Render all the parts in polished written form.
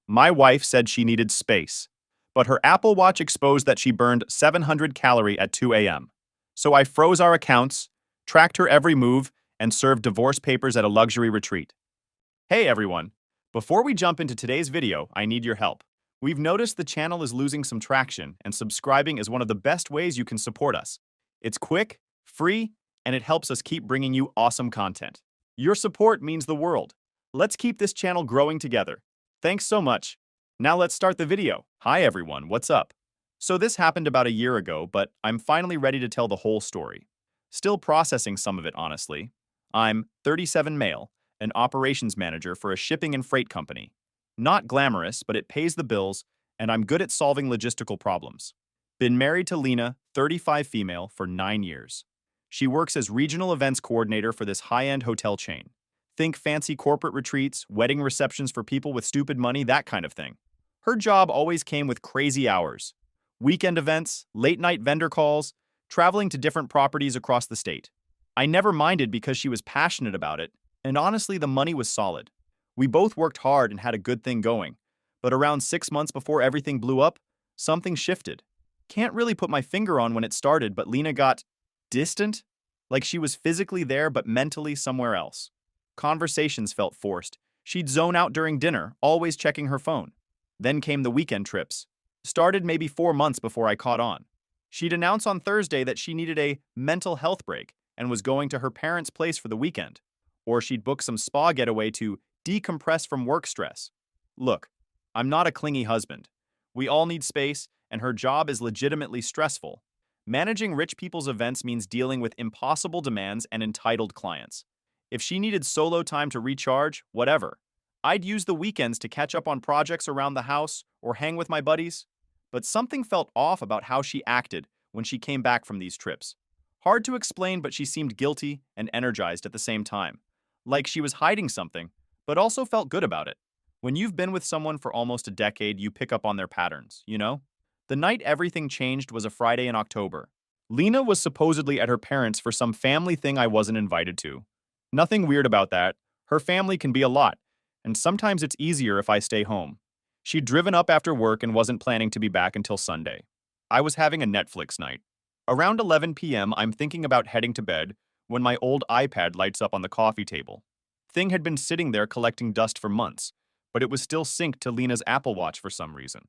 My wife said she needed space, but her Apple Watch exposed that she burned 700 calories at 2 a.m. So I froze our accounts, tracked her every move, and served divorce papers at a luxury retreat. Hey everyone! Before we jump into today's video, I need your help. We've noticed the channel is losing some traction, and subscribing is one of the best ways you can support us. It's quick, free, and it helps us keep bringing you awesome content. Your support means the world. Let's keep this channel growing together. Thanks so much. Now let's start the video. Hi everyone, what's up? So this happened about a year ago, but I'm finally ready to tell the whole story. Still processing some of it, honestly. I'm 37 male, an operations manager for a shipping and freight company. Not glamorous, but it pays the bills, and I'm good at solving logistical problems. Been married to Lena, 35 female, for 9 years. She works as regional events coordinator for this high-end hotel chain. Think fancy corporate retreats, wedding receptions for people with stupid money, that kind of thing. Her job always came with crazy hours. Weekend events, late-night vendor calls, traveling to different properties across the state. I never minded because she was passionate about it, and honestly, the money was solid. We both worked hard and had a good thing going, but around 6 months before everything blew up, something shifted. Can't really put my finger on when it started, but Lena got distant, like she was physically there but mentally somewhere else. Conversations felt forced. She'd zone out during dinner, always checking her phone. Then came the weekend trips. Started maybe 4 months before I caught on. She'd announce on Thursday that she needed a mental health break and was going to her parents' place for the weekend. Or she'd book some spa getaway to decompress from work stress. Look, I'm not a clingy husband. We all need space, and her job is legitimately stressful. Managing rich people's events means dealing with impossible demands and entitled clients. If she needed solo time to recharge, whatever. I'd use the weekends to catch up on projects around the house or hang with my buddies. But something felt off about how she acted when she came back from these trips. Hard to explain, but she seemed guilty and energized at the same time. Like she was hiding something, but also felt good about it. When you've been with someone for almost a decade, you pick up on their patterns, you know? The night everything changed was a Friday in October. Lena was supposedly at her parents' for some family thing I wasn't invited to. Nothing weird about that. Her family can be a lot, and sometimes it's easier if I stay home. She'd driven up after work and wasn't planning to be back until Sunday. I was having a Netflix night. Around 11 p.m., I'm thinking about heading to bed when my old iPad lights up on the coffee table. Thing had been sitting there collecting dust for months, but it was still synced to Lena's Apple Watch for some reason.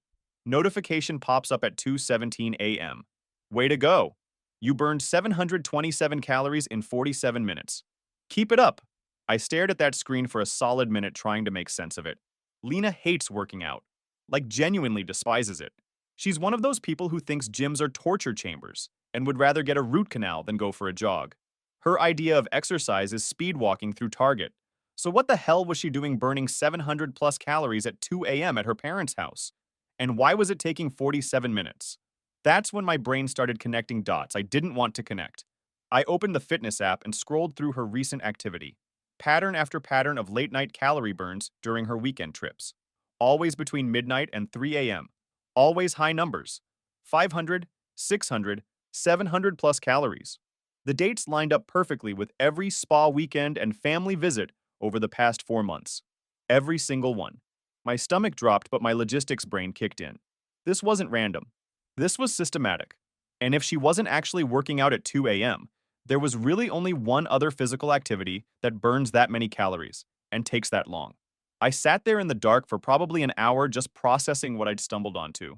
Notification pops up at 2:17 a.m. Way to go! You burned 727 calories in 47 minutes. Keep it up! I stared at that screen for a solid minute trying to make sense of it. Lena hates working out. Like genuinely despises it. She's one of those people who thinks gyms are torture chambers and would rather get a root canal than go for a jog. Her idea of exercise is speed walking through Target. So what the hell was she doing burning 700 plus calories at 2 a.m. at her parents' house? And why was it taking 47 minutes? That's when my brain started connecting dots I didn't want to connect. I opened the fitness app and scrolled through her recent activity. Pattern after pattern of late-night calorie burns during her weekend trips. Always between midnight and 3 a.m. Always high numbers. 500, 600, 700 plus calories. The dates lined up perfectly with every spa weekend and family visit over the past 4 months. Every single one. My stomach dropped, but my logistics brain kicked in. This wasn't random. This was systematic. And if she wasn't actually working out at 2 a.m., there was really only one other physical activity that burns that many calories and takes that long. I sat there in the dark for probably an hour just processing what I'd stumbled onto.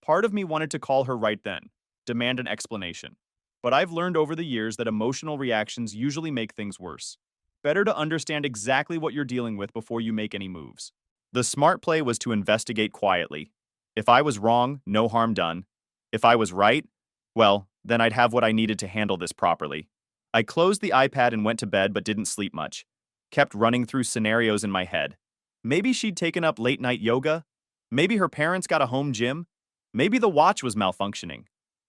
Part of me wanted to call her right then, demand an explanation. But I've learned over the years that emotional reactions usually make things worse. Better to understand exactly what you're dealing with before you make any moves. The smart play was to investigate quietly. If I was wrong, no harm done. If I was right, well, then I'd have what I needed to handle this properly. I closed the iPad and went to bed but didn't sleep much. Kept running through scenarios in my head. Maybe she'd taken up late-night yoga. Maybe her parents got a home gym. Maybe the watch was malfunctioning.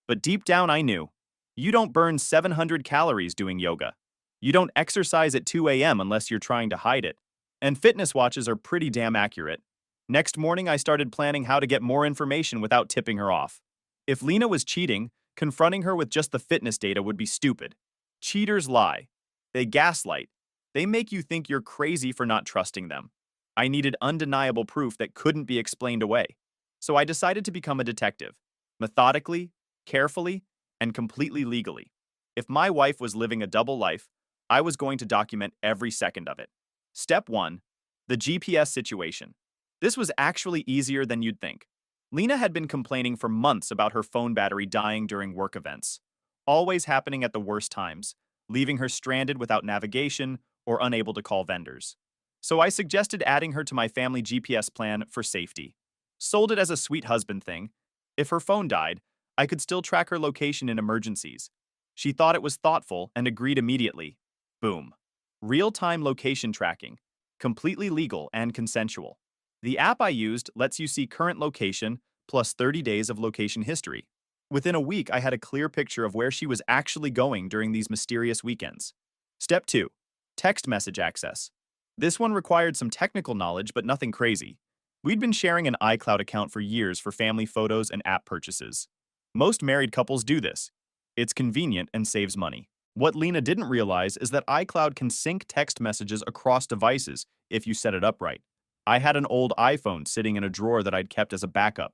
But deep down I knew. You don't burn 700 calories doing yoga. You don't exercise at 2 a.m. unless you're trying to hide it. And fitness watches are pretty damn accurate. Next morning, I started planning how to get more information without tipping her off. If Lena was cheating, confronting her with just the fitness data would be stupid. Cheaters lie. They gaslight. They make you think you're crazy for not trusting them. I needed undeniable proof that couldn't be explained away. So I decided to become a detective, methodically, carefully, and completely legally. If my wife was living a double life, I was going to document every second of it. Step 1. The GPS situation. This was actually easier than you'd think. Lena had been complaining for months about her phone battery dying during work events, always happening at the worst times, leaving her stranded without navigation or unable to call vendors. So I suggested adding her to my family GPS plan for safety. Sold it as a sweet husband thing. If her phone died, I could still track her location in emergencies. She thought it was thoughtful and agreed immediately. Boom. Real-time location tracking. Completely legal and consensual. The app I used lets you see current location plus 30 days of location history. Within a week, I had a clear picture of where she was actually going during these mysterious weekends. Step 2. Text message access. This one required some technical knowledge, but nothing crazy. We'd been sharing an iCloud account for years for family photos and app purchases. Most married couples do this. It's convenient and saves money. What Lena didn't realize is that iCloud can sync text messages across devices if you set it up right. I had an old iPhone sitting in a drawer that I'd kept as a backup,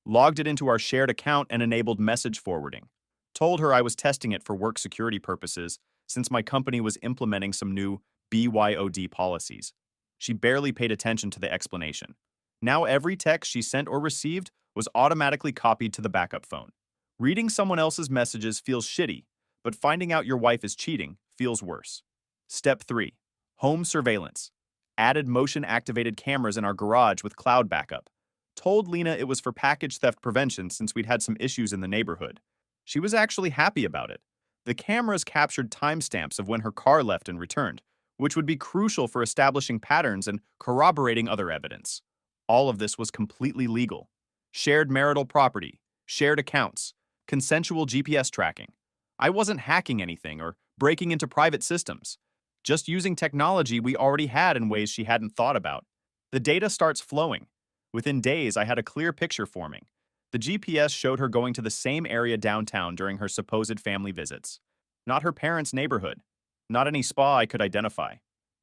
logged it into our shared account and enabled message forwarding. Told her I was testing it for work security purposes since my company was implementing some new BYOD policies. She barely paid attention to the explanation. Now every text she sent or received was automatically copied to the backup phone. Reading someone else's messages feels shitty, but finding out your wife is cheating feels worse. Step 3. Home surveillance. Added motion-activated cameras in our garage with cloud backup. Told Lena it was for package theft prevention since we'd had some issues in the neighborhood. She was actually happy about it. The cameras captured timestamps of when her car left and returned, which would be crucial for establishing patterns and corroborating other evidence. All of this was completely legal. Shared marital property, shared accounts, consensual GPS tracking. I wasn't hacking anything or breaking into private systems, just using technology we already had in ways she hadn't thought about. The data starts flowing. Within days, I had a clear picture forming. The GPS showed her going to the same area downtown during her supposed family visits. Not her parents' neighborhood. Not any spa I could identify.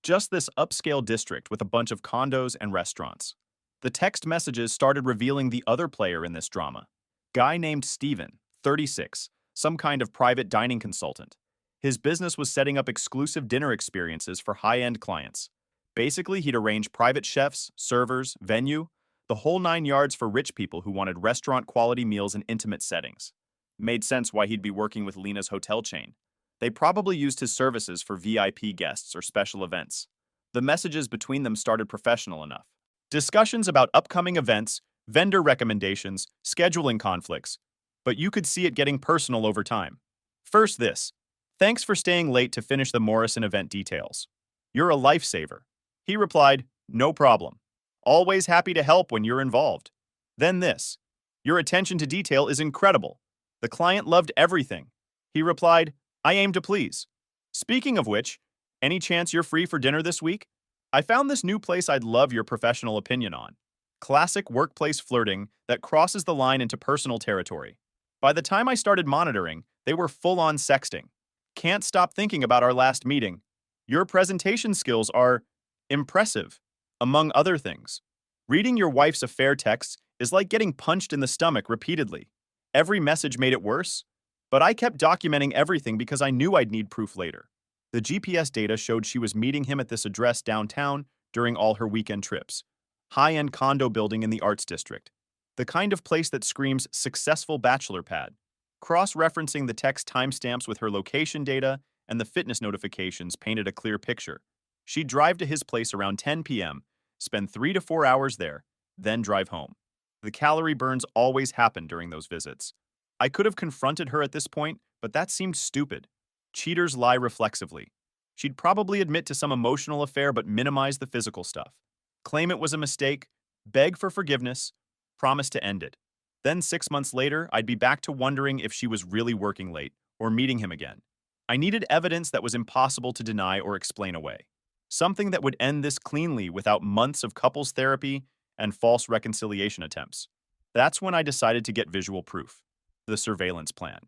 Just this upscale district with a bunch of condos and restaurants. The text messages started revealing the other player in this drama. Guy named Steven, 36, some kind of private dining consultant. His business was setting up exclusive dinner experiences for high-end clients. Basically, he'd arrange private chefs, servers, venue, the whole 9 yards for rich people who wanted restaurant-quality meals in intimate settings. Made sense why he'd be working with Lena's hotel chain. They probably used his services for VIP guests or special events. The messages between them started professional enough. Discussions about upcoming events, vendor recommendations, scheduling conflicts. But you could see it getting personal over time. First this. Thanks for staying late to finish the Morrison event details. You're a lifesaver. He replied, no problem. Always happy to help when you're involved. Then this. Your attention to detail is incredible. The client loved everything. He replied, I aim to please. Speaking of which, any chance you're free for dinner this week? I found this new place I'd love your professional opinion on. Classic workplace flirting that crosses the line into personal territory. By the time I started monitoring, they were full-on sexting. Can't stop thinking about our last meeting. Your presentation skills are impressive, among other things. Reading your wife's affair texts is like getting punched in the stomach repeatedly. Every message made it worse, but I kept documenting everything because I knew I'd need proof later. The GPS data showed she was meeting him at this address downtown during all her weekend trips. High-end condo building in the Arts District. The kind of place that screams successful bachelor pad. Cross-referencing the text timestamps with her location data and the fitness notifications painted a clear picture. She'd drive to his place around 10 p.m., spend 3 to 4 hours there, then drive home. The calorie burns always happened during those visits. I could have confronted her at this point, but that seemed stupid. Cheaters lie reflexively. She'd probably admit to some emotional affair but minimize the physical stuff. Claim it was a mistake, beg for forgiveness, promise to end it. Then 6 months later, I'd be back to wondering if she was really working late or meeting him again. I needed evidence that was impossible to deny or explain away. Something that would end this cleanly without months of couples therapy and false reconciliation attempts. That's when I decided to get visual proof. The surveillance plan.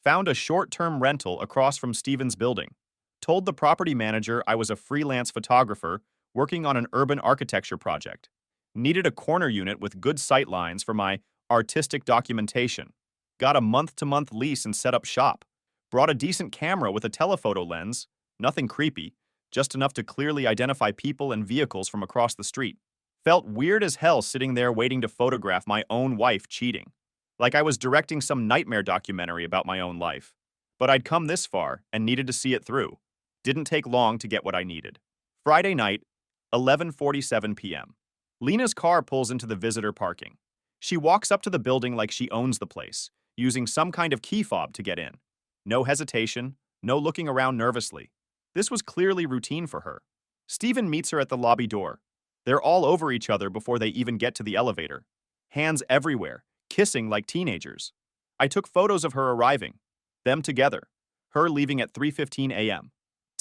Found a short-term rental across from Steven's building. Told the property manager I was a freelance photographer working on an urban architecture project. Needed a corner unit with good sight lines for my artistic documentation. Got a month-to-month lease and set up shop. Brought a decent camera with a telephoto lens, nothing creepy, just enough to clearly identify people and vehicles from across the street. Felt weird as hell sitting there waiting to photograph my own wife cheating. Like I was directing some nightmare documentary about my own life. But I'd come this far and needed to see it through. Didn't take long to get what I needed. Friday night, 11:47 p.m. Lena's car pulls into the visitor parking. She walks up to the building like she owns the place, using some kind of key fob to get in. No hesitation, no looking around nervously. This was clearly routine for her. Steven meets her at the lobby door. They're all over each other before they even get to the elevator. Hands everywhere, kissing like teenagers. I took photos of her arriving. Them together. Her leaving at 3:15 a.m.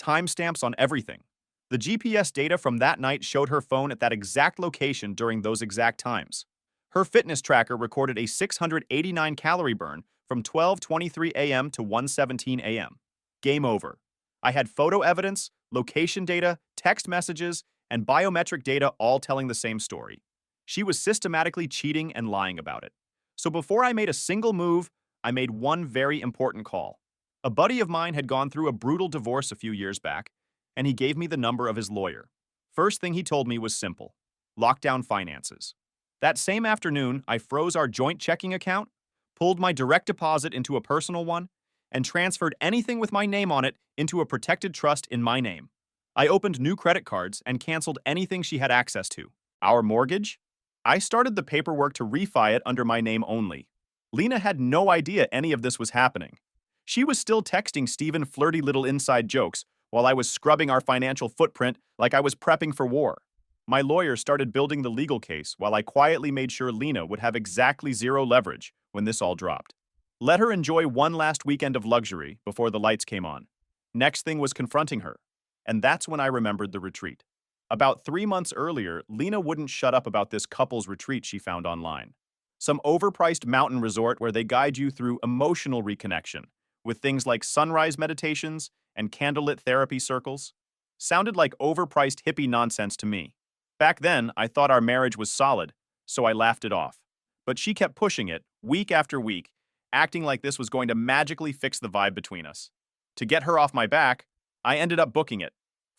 Timestamps on everything. The GPS data from that night showed her phone at that exact location during those exact times. Her fitness tracker recorded a 689 calorie burn from 12:23 a.m. to 1:17 a.m. Game over. I had photo evidence, location data, text messages, and biometric data all telling the same story. She was systematically cheating and lying about it. So before I made a single move, I made one very important call. A buddy of mine had gone through a brutal divorce a few years back, and he gave me the number of his lawyer. First thing he told me was simple: lock down finances. That same afternoon, I froze our joint checking account, pulled my direct deposit into a personal one, and transferred anything with my name on it into a protected trust in my name. I opened new credit cards and canceled anything she had access to. Our mortgage? I started the paperwork to refi it under my name only. Lena had no idea any of this was happening. She was still texting Steven flirty little inside jokes while I was scrubbing our financial footprint like I was prepping for war. My lawyer started building the legal case while I quietly made sure Lena would have exactly zero leverage when this all dropped. Let her enjoy one last weekend of luxury before the lights came on. Next thing was confronting her. And that's when I remembered the retreat. About 3 months earlier, Lena wouldn't shut up about this couple's retreat she found online. Some overpriced mountain resort where they guide you through emotional reconnection, with things like sunrise meditations and candlelit therapy circles. Sounded like overpriced hippie nonsense to me. Back then, I thought our marriage was solid, so I laughed it off. But she kept pushing it, week after week, acting like this was going to magically fix the vibe between us. To get her off my back, I ended up booking it.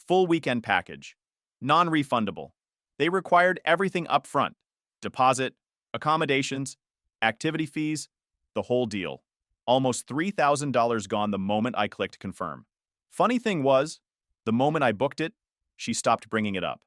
Full weekend package. Non-refundable. They required everything up front. Deposit, accommodations, activity fees, the whole deal. Almost $3,000 gone the moment I clicked confirm. Funny thing was, the moment I booked it, she stopped bringing it up.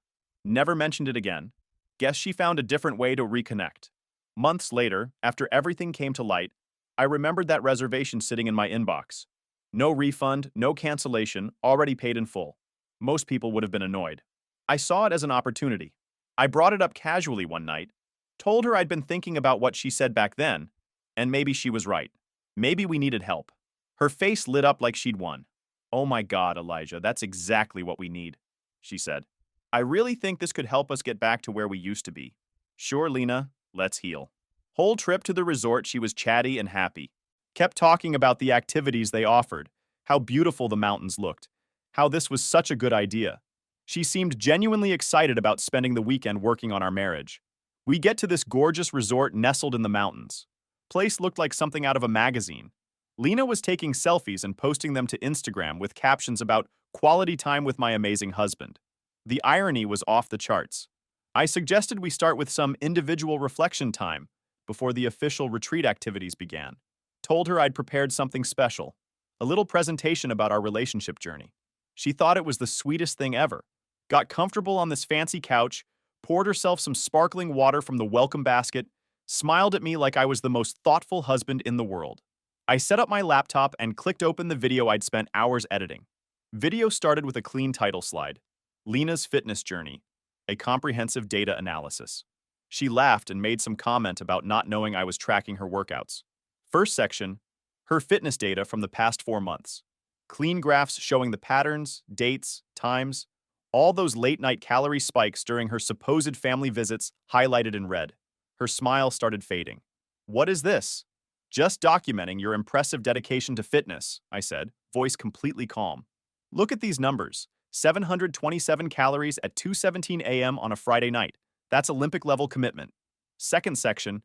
Never mentioned it again. Guess she found a different way to reconnect. Months later, after everything came to light, I remembered that reservation sitting in my inbox. No refund, no cancellation, already paid in full. Most people would have been annoyed. I saw it as an opportunity. I brought it up casually one night, told her I'd been thinking about what she said back then, and maybe she was right. Maybe we needed help. Her face lit up like she'd won. "Oh my God, Elijah, that's exactly what we need," she said. "I really think this could help us get back to where we used to be." Sure, Lena, let's heal. Whole trip to the resort, she was chatty and happy. Kept talking about the activities they offered, how beautiful the mountains looked, how this was such a good idea. She seemed genuinely excited about spending the weekend working on our marriage. We get to this gorgeous resort nestled in the mountains. Place looked like something out of a magazine. Lena was taking selfies and posting them to Instagram with captions about quality time with my amazing husband. The irony was off the charts. I suggested we start with some individual reflection time before the official retreat activities began. Told her I'd prepared something special, a little presentation about our relationship journey. She thought it was the sweetest thing ever. Got comfortable on this fancy couch, poured herself some sparkling water from the welcome basket, smiled at me like I was the most thoughtful husband in the world. I set up my laptop and clicked open the video I'd spent hours editing. Video started with a clean title slide, Lena's Fitness Journey, a comprehensive data analysis. She laughed and made some comment about not knowing I was tracking her workouts. First section, her fitness data from the past 4 months. Clean graphs showing the patterns, dates, times, all those late-night calorie spikes during her supposed family visits highlighted in red. Her smile started fading. "What is this?" "Just documenting your impressive dedication to fitness," I said, voice completely calm. "Look at these numbers. 727 calories at 2:17 a.m. on a Friday night. That's Olympic-level commitment. Second section,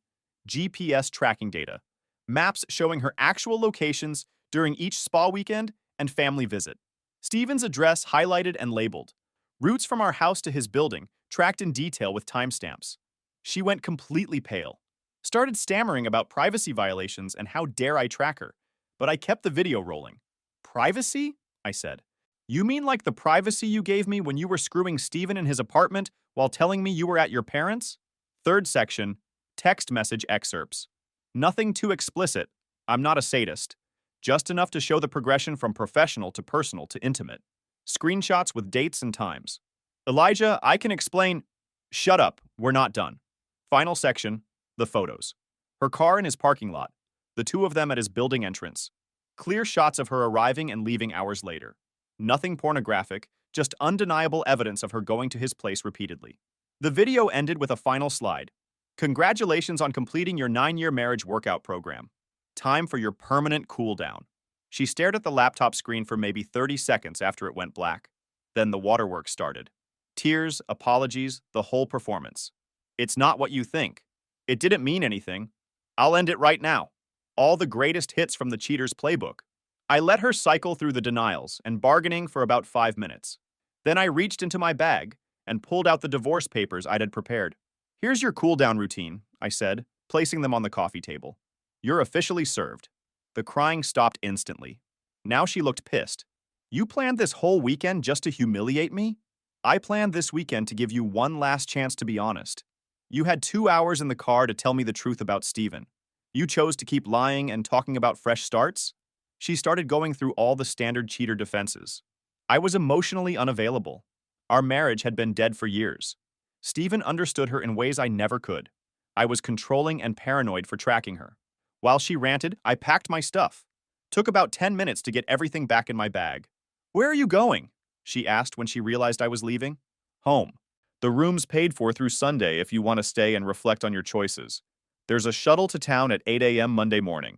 GPS tracking data. Maps showing her actual locations during each spa weekend and family visit. Steven's address highlighted and labeled. Routes from our house to his building, tracked in detail with timestamps. She went completely pale. Started stammering about privacy violations and how dare I track her. But I kept the video rolling. Privacy? I said. You mean like the privacy you gave me when you were screwing Steven in his apartment while telling me you were at your parents'? Third section, text message excerpts. Nothing too explicit. I'm not a sadist. Just enough to show the progression from professional to personal to intimate. Screenshots with dates and times. Elijah, I can explain. Shut up, we're not done. Final section, the photos. Her car in his parking lot. The two of them at his building entrance. Clear shots of her arriving and leaving hours later. Nothing pornographic, just undeniable evidence of her going to his place repeatedly. The video ended with a final slide. Congratulations on completing your 9-year marriage workout program. Time for your permanent cool down. She stared at the laptop screen for maybe 30 seconds after it went black. Then the waterworks started. Tears, apologies, the whole performance. It's not what you think. It didn't mean anything. I'll end it right now. All the greatest hits from the cheater's playbook. I let her cycle through the denials and bargaining for about 5 minutes. Then I reached into my bag and pulled out the divorce papers I had prepared. Here's your cool-down routine, I said, placing them on the coffee table. You're officially served. The crying stopped instantly. Now she looked pissed. You planned this whole weekend just to humiliate me? I planned this weekend to give you one last chance to be honest. You had 2 hours in the car to tell me the truth about Steven. You chose to keep lying and talking about fresh starts? She started going through all the standard cheater defenses. I was emotionally unavailable. Our marriage had been dead for years. Steven understood her in ways I never could. I was controlling and paranoid for tracking her. While she ranted, I packed my stuff. Took about 10 minutes to get everything back in my bag. Where are you going? She asked when she realized I was leaving. Home. The room's paid for through Sunday if you want to stay and reflect on your choices. There's a shuttle to town at 8 a.m. Monday morning.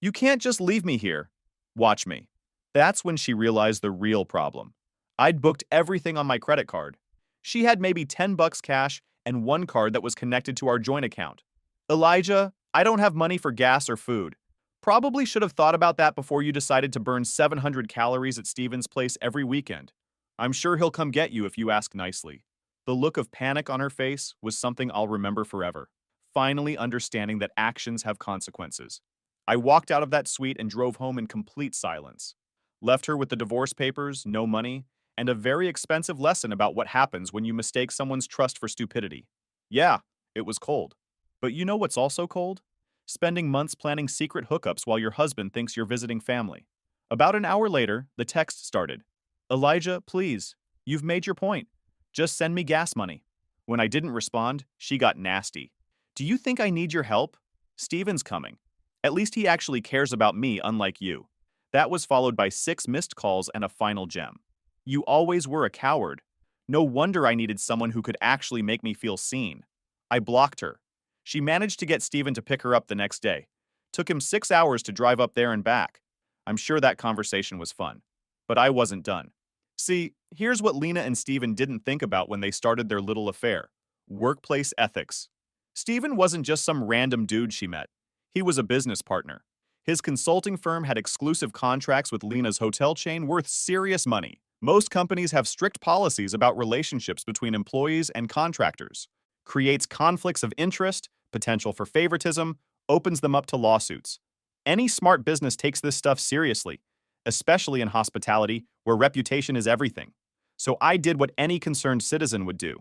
You can't just leave me here. Watch me. That's when she realized the real problem. I'd booked everything on my credit card. She had maybe $10 cash and one card that was connected to our joint account. Elijah, I don't have money for gas or food. Probably should have thought about that before you decided to burn 700 calories at Steven's place every weekend. I'm sure he'll come get you if you ask nicely. The look of panic on her face was something I'll remember forever, finally understanding that actions have consequences. I walked out of that suite and drove home in complete silence. Left her with the divorce papers, no money, and a very expensive lesson about what happens when you mistake someone's trust for stupidity. Yeah, it was cold. But you know what's also cold? Spending months planning secret hookups while your husband thinks you're visiting family. About an hour later, the text started. Elijah, please, you've made your point. Just send me gas money. When I didn't respond, she got nasty. Do you think I need your help? Steven's coming. At least he actually cares about me, unlike you. That was followed by 6 missed calls and a final gem. You always were a coward. No wonder I needed someone who could actually make me feel seen. I blocked her. She managed to get Steven to pick her up the next day. Took him 6 hours to drive up there and back. I'm sure that conversation was fun. But I wasn't done. See, here's what Lena and Steven didn't think about when they started their little affair. Workplace ethics. Steven wasn't just some random dude she met. He was a business partner. His consulting firm had exclusive contracts with Lena's hotel chain worth serious money. Most companies have strict policies about relationships between employees and contractors. Creates conflicts of interest, potential for favoritism, opens them up to lawsuits. Any smart business takes this stuff seriously, especially in hospitality, where reputation is everything. So I did what any concerned citizen would do.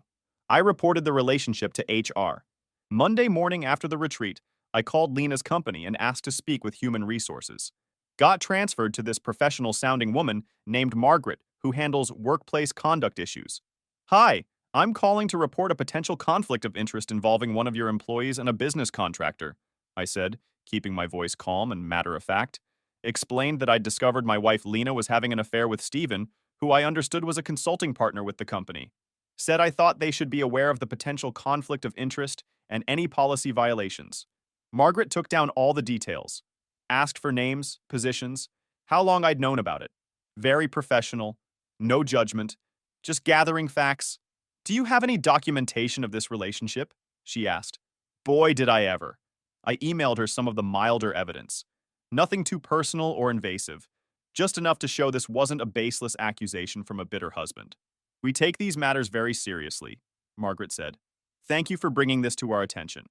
I reported the relationship to HR. Monday morning after the retreat, I called Lena's company and asked to speak with human resources. Got transferred to this professional-sounding woman named Margaret, who handles workplace conduct issues. Hi, I'm calling to report a potential conflict of interest involving one of your employees and a business contractor, I said, keeping my voice calm and matter-of-fact. Explained that I'd discovered my wife Lena was having an affair with Steven, who I understood was a consulting partner with the company. Said I thought they should be aware of the potential conflict of interest and any policy violations. Margaret took down all the details. Asked for names, positions, how long I'd known about it. Very professional, no judgment, Just gathering facts. Do you have any documentation of this relationship? She asked. Boy, did I ever. I emailed her some of the milder evidence. Nothing too personal or invasive, just enough to show this wasn't a baseless accusation from a bitter husband. We take these matters very seriously, Margaret said. Thank you for bringing this to our attention.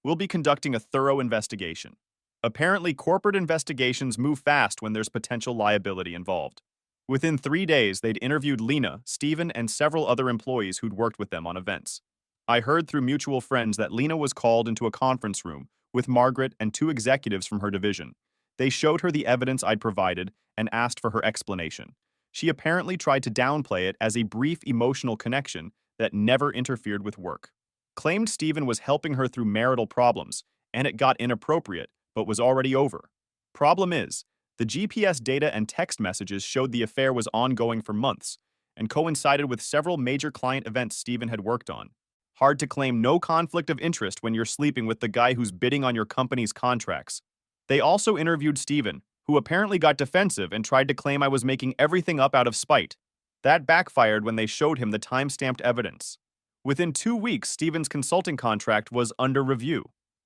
We'll be conducting a thorough investigation. Apparently, corporate investigations move fast when there's potential liability involved. Within 3 days, they'd interviewed Lena, Stephen, and several other employees who'd worked with them on events. I heard through mutual friends that Lena was called into a conference room with Margaret and 2 executives from her division. They showed her the evidence I'd provided and asked for her explanation. She apparently tried to downplay it as a brief emotional connection that never interfered with work. Claimed Stephen was helping her through marital problems, and it got inappropriate, but was already over. Problem is, the GPS data and text messages showed the affair was ongoing for months and coincided with several major client events Stephen had worked on. Hard to claim no conflict of interest when you're sleeping with the guy who's bidding on your company's contracts. They also interviewed Stephen, who apparently got defensive and tried to claim I was making everything up out of spite. That backfired when they showed him the time-stamped evidence. Within 2 weeks, Stephen's consulting contract was under review.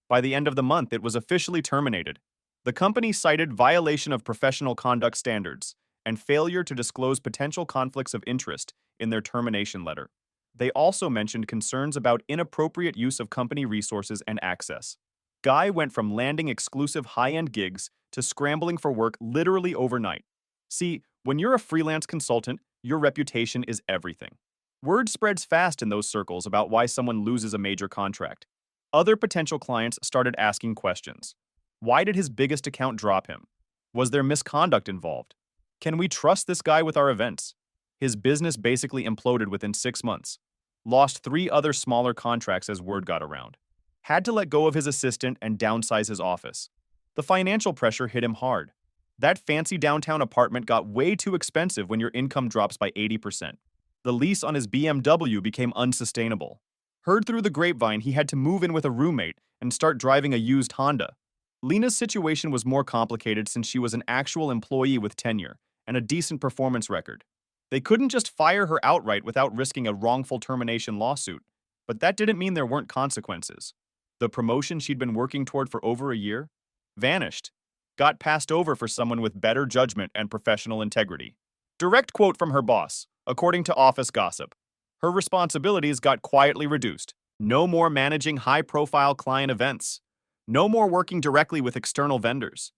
By the end of the month, it was officially terminated. The company cited violation of professional conduct standards and failure to disclose potential conflicts of interest in their termination letter. They also mentioned concerns about inappropriate use of company resources and access. Guy went from landing exclusive high-end gigs to scrambling for work literally overnight. See, when you're a freelance consultant, your reputation is everything. Word spreads fast in those circles about why someone loses a major contract. Other potential clients started asking questions. Why did his biggest account drop him? Was there misconduct involved? Can we trust this guy with our events? His business basically imploded within 6 months. Lost 3 other smaller contracts as word got around. Had to let go of his assistant and downsize his office. The financial pressure hit him hard. That fancy downtown apartment got way too expensive when your income drops by 80%. The lease on his BMW became unsustainable. Heard through the grapevine he had to move in with a roommate and start driving a used Honda. Lena's situation was more complicated since she was an actual employee with tenure and a decent performance record. They couldn't just fire her outright without risking a wrongful termination lawsuit, but that didn't mean there weren't consequences. The promotion she'd been working toward for over a year vanished, got passed over for someone with better judgment and professional integrity. Direct quote from her boss, according to office gossip. Her responsibilities got quietly reduced. No more managing high-profile client events. No more working directly with external vendors.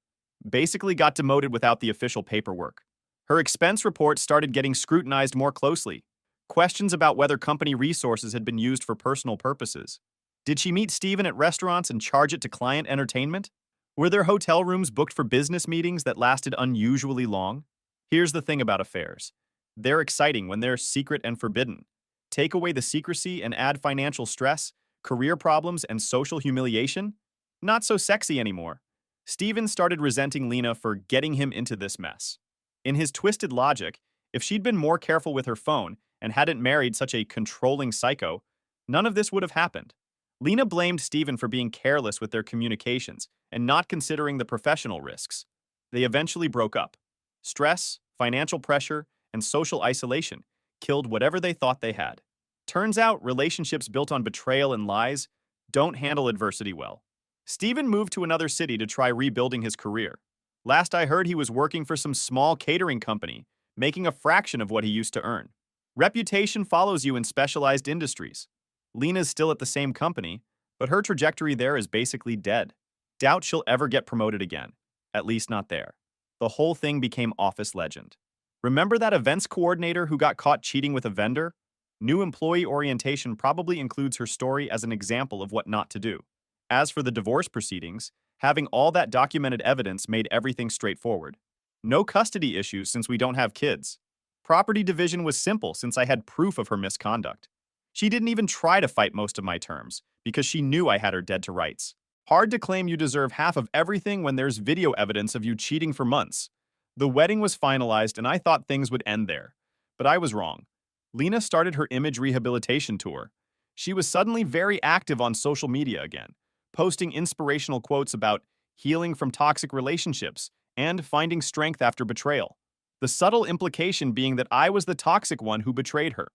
Basically got demoted without the official paperwork. Her expense reports started getting scrutinized more closely. Questions about whether company resources had been used for personal purposes. Did she meet Stephen at restaurants and charge it to client entertainment? Were there hotel rooms booked for business meetings that lasted unusually long? Here's the thing about affairs. They're exciting when they're secret and forbidden. Take away the secrecy and add financial stress, career problems, and social humiliation? Not so sexy anymore. Stephen started resenting Lena for getting him into this mess. In his twisted logic, if she'd been more careful with her phone and hadn't married such a controlling psycho, none of this would have happened. Lena blamed Stephen for being careless with their communications and not considering the professional risks. They eventually broke up. Stress, financial pressure, and social isolation killed whatever they thought they had. Turns out relationships built on betrayal and lies don't handle adversity well. Stephen moved to another city to try rebuilding his career. Last I heard, he was working for some small catering company, making a fraction of what he used to earn. Reputation follows you in specialized industries. Lena's still at the same company, but her trajectory there is basically dead. Doubt she'll ever get promoted again, at least not there. The whole thing became office legend. Remember that events coordinator who got caught cheating with a vendor? New employee orientation probably includes her story as an example of what not to do. As for the divorce proceedings, having all that documented evidence made everything straightforward. No custody issues since we don't have kids. Property division was simple since I had proof of her misconduct. She didn't even try to fight most of my terms because she knew I had her dead to rights. Hard to claim you deserve half of everything when there's video evidence of you cheating for months. The wedding was finalized and I thought things would end there. But I was wrong. Lena started her image rehabilitation tour. She was suddenly very active on social media again, posting inspirational quotes about healing from toxic relationships and finding strength after betrayal. The subtle implication being that I was the toxic one who betrayed her.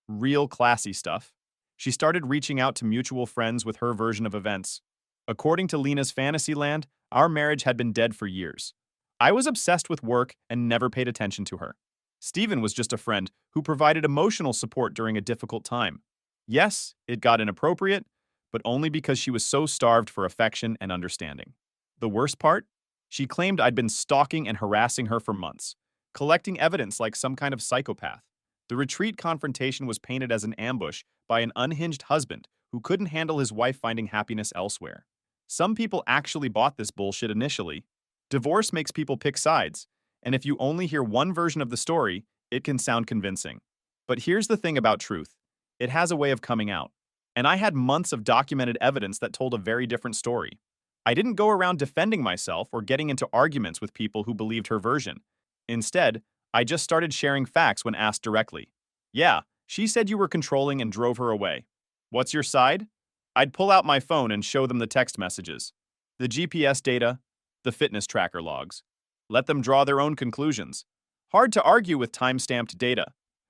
Real classy stuff. She started reaching out to mutual friends with her version of events. According to Lena's Fantasyland, our marriage had been dead for years. I was obsessed with work and never paid attention to her. Steven was just a friend who provided emotional support during a difficult time. Yes, it got inappropriate, but only because she was so starved for affection and understanding. The worst part? She claimed I'd been stalking and harassing her for months, collecting evidence like some kind of psychopath. The retreat confrontation was painted as an ambush by an unhinged husband who couldn't handle his wife finding happiness elsewhere. Some people actually bought this bullshit initially. Divorce makes people pick sides, and if you only hear one version of the story, it can sound convincing. But here's the thing about truth. It has a way of coming out. And I had months of documented evidence that told a very different story. I didn't go around defending myself or getting into arguments with people who believed her version. Instead, I just started sharing facts when asked directly. Yeah, she said you were controlling and drove her away. What's your side? I'd pull out my phone and show them the text messages, the GPS data, the fitness tracker logs. Let them draw their own conclusions. Hard to argue with time-stamped data.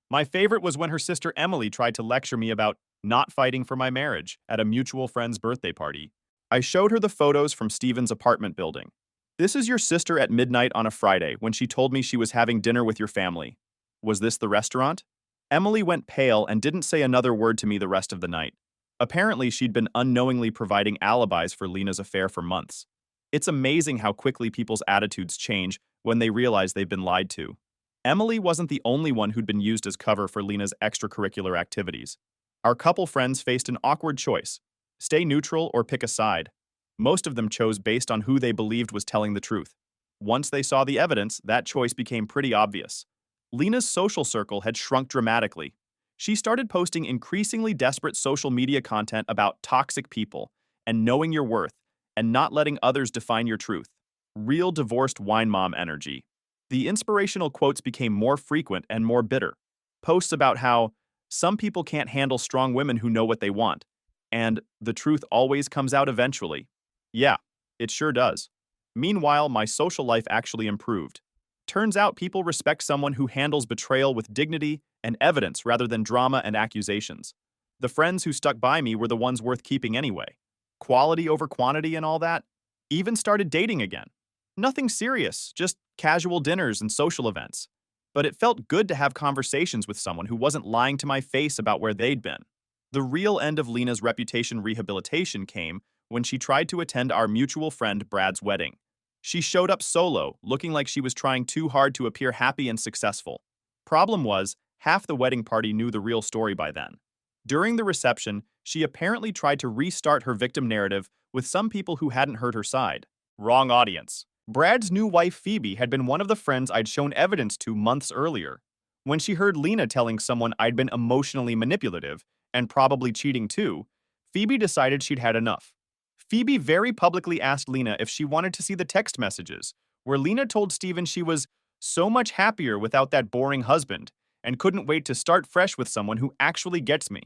My favorite was when her sister Emily tried to lecture me about not fighting for my marriage at a mutual friend's birthday party. I showed her the photos from Steven's apartment building. This is your sister at midnight on a Friday when she told me she was having dinner with your family. Was this the restaurant? Emily went pale and didn't say another word to me the rest of the night. Apparently, she'd been unknowingly providing alibis for Lena's affair for months. It's amazing how quickly people's attitudes change when they realize they've been lied to. Emily wasn't the only one who'd been used as cover for Lena's extracurricular activities. Our couple friends faced an awkward choice: stay neutral or pick a side. Most of them chose based on who they believed was telling the truth. Once they saw the evidence, that choice became pretty obvious. Lena's social circle had shrunk dramatically. She started posting increasingly desperate social media content about toxic people and knowing your worth and not letting others define your truth. Real divorced wine mom energy. The inspirational quotes became more frequent and more bitter. Posts about how some people can't handle strong women who know what they want, and the truth always comes out eventually. Yeah, it sure does. Meanwhile, my social life actually improved. Turns out people respect someone who handles betrayal with dignity and evidence rather than drama and accusations. The friends who stuck by me were the ones worth keeping anyway. Quality over quantity and all that. Even started dating again. Nothing serious, just casual dinners and social events. But it felt good to have conversations with someone who wasn't lying to my face about where they'd been. The real end of Lena's reputation rehabilitation came when she tried to attend our mutual friend Brad's wedding. She showed up solo, looking like she was trying too hard to appear happy and successful. Problem was, half the wedding party knew the real story by then. During the reception, she apparently tried to restart her victim narrative with some people who hadn't heard her side. Wrong audience. Brad's new wife Phoebe had been one of the friends I'd shown evidence to months earlier. When she heard Lena telling someone I'd been emotionally manipulative, and probably cheating too, Phoebe decided she'd had enough. Phoebe very publicly asked Lena if she wanted to see the text messages, where Lena told Steven she was so much happier without that boring husband and couldn't wait to start fresh with someone who actually gets me.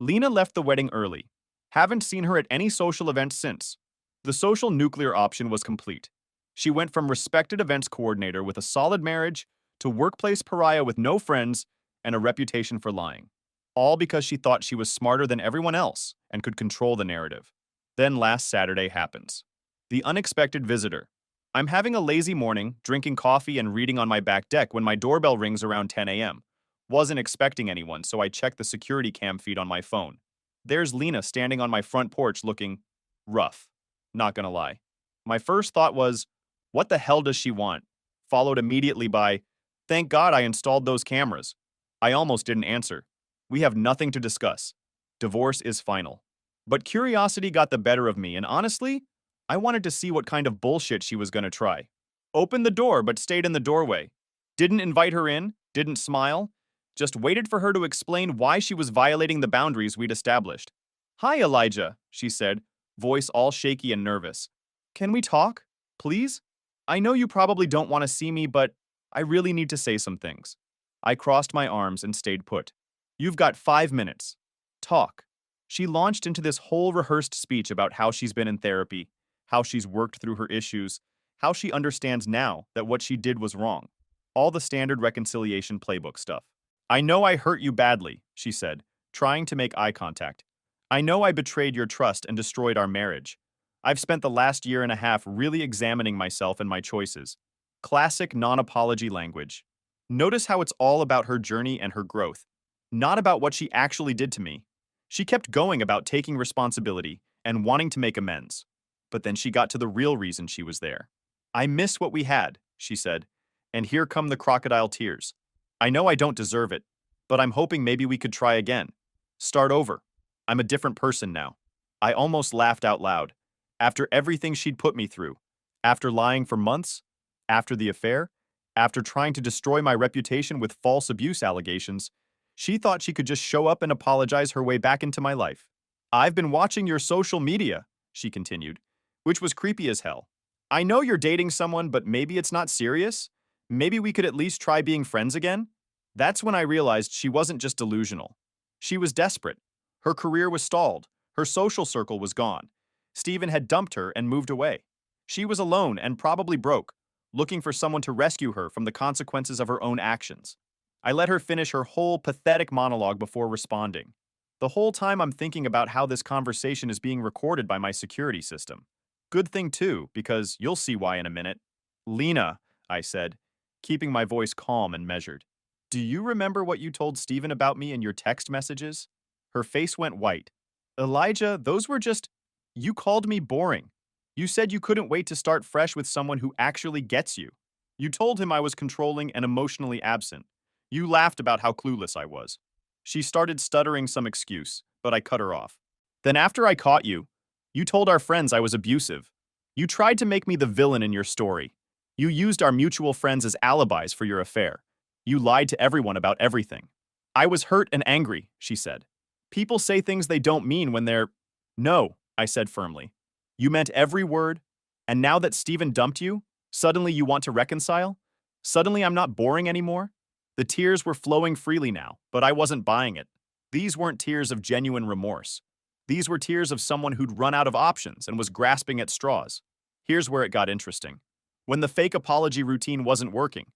Lena left the wedding early. Haven't seen her at any social events since. The social nuclear option was complete. She went from respected events coordinator with a solid marriage to workplace pariah with no friends and a reputation for lying. All because she thought she was smarter than everyone else and could control the narrative. Then last Saturday happens. The unexpected visitor. I'm having a lazy morning, drinking coffee and reading on my back deck when my doorbell rings around 10 a.m. Wasn't expecting anyone, so I checked the security cam feed on my phone. There's Lena standing on my front porch looking rough. Not gonna lie. My first thought was, what the hell does she want? Followed immediately by, thank God I installed those cameras. I almost didn't answer. We have nothing to discuss. Divorce is final. But curiosity got the better of me, and honestly, I wanted to see what kind of bullshit she was gonna try. Opened the door, but stayed in the doorway. Didn't invite her in, didn't smile, just waited for her to explain why she was violating the boundaries we'd established. Hi, Elijah, she said, voice all shaky and nervous. Can we talk, please? I know you probably don't want to see me, but I really need to say some things. I crossed my arms and stayed put. You've got 5 minutes. Talk. She launched into this whole rehearsed speech about how she's been in therapy, how she's worked through her issues, how she understands now that what she did was wrong. All the standard reconciliation playbook stuff. I know I hurt you badly, she said, trying to make eye contact. I know I betrayed your trust and destroyed our marriage. I've spent the last year and a half really examining myself and my choices. Classic non-apology language. Notice how it's all about her journey and her growth, not about what she actually did to me. She kept going about taking responsibility and wanting to make amends. But then she got to the real reason she was there. I miss what we had, she said, and here come the crocodile tears. I know I don't deserve it, but I'm hoping maybe we could try again. Start over. I'm a different person now. I almost laughed out loud. After everything she'd put me through, after lying for months, after the affair, after trying to destroy my reputation with false abuse allegations, she thought she could just show up and apologize her way back into my life. I've been watching your social media, she continued, which was creepy as hell. I know you're dating someone, but maybe it's not serious? Maybe we could at least try being friends again? That's when I realized she wasn't just delusional. She was desperate. Her career was stalled. Her social circle was gone. Stephen had dumped her and moved away. She was alone and probably broke, looking for someone to rescue her from the consequences of her own actions. I let her finish her whole pathetic monologue before responding. The whole time I'm thinking about how this conversation is being recorded by my security system. Good thing too, because you'll see why in a minute. Lena, I said, keeping my voice calm and measured. Do you remember what you told Stephen about me in your text messages? Her face went white. Elijah, those were just... You called me boring. You said you couldn't wait to start fresh with someone who actually gets you. You told him I was controlling and emotionally absent. You laughed about how clueless I was. She started stuttering some excuse, but I cut her off. Then after I caught you, you told our friends I was abusive. You tried to make me the villain in your story. You used our mutual friends as alibis for your affair. You lied to everyone about everything. I was hurt and angry, she said. People say things they don't mean when they're... No, I said firmly. You meant every word, and now that Stephen dumped you, suddenly you want to reconcile? Suddenly I'm not boring anymore? The tears were flowing freely now, but I wasn't buying it. These weren't tears of genuine remorse. These were tears of someone who'd run out of options and was grasping at straws. Here's where it got interesting. When the fake apology routine wasn't working,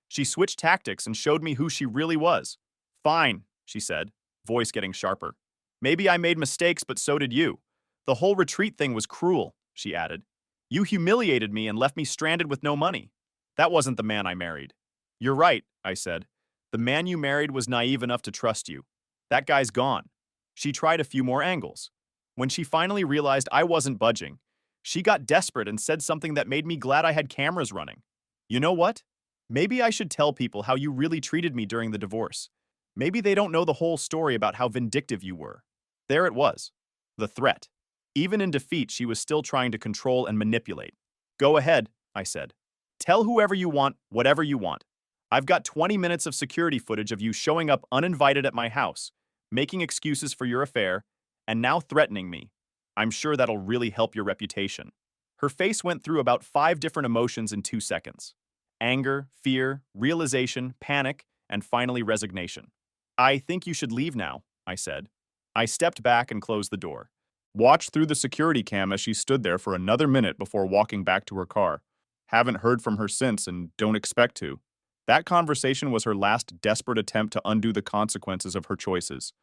she switched tactics and showed me who she really was. Fine, she said, voice getting sharper. Maybe I made mistakes, but so did you. The whole retreat thing was cruel, she added. You humiliated me and left me stranded with no money. That wasn't the man I married. You're right, I said. The man you married was naive enough to trust you. That guy's gone. She tried a few more angles. When she finally realized I wasn't budging, she got desperate and said something that made me glad I had cameras running. You know what? Maybe I should tell people how you really treated me during the divorce. Maybe they don't know the whole story about how vindictive you were. There it was. The threat. Even in defeat, she was still trying to control and manipulate. Go ahead, I said. Tell whoever you want, whatever you want. I've got 20 minutes of security footage of you showing up uninvited at my house, making excuses for your affair, and now threatening me. I'm sure that'll really help your reputation. Her face went through about 5 different emotions in 2 seconds. Anger, fear, realization, panic, and finally resignation. I think you should leave now, I said. I stepped back and closed the door. Watched through the security cam as she stood there for another minute before walking back to her car. Haven't heard from her since and don't expect to. That conversation was her last desperate attempt to undo the consequences of her choices.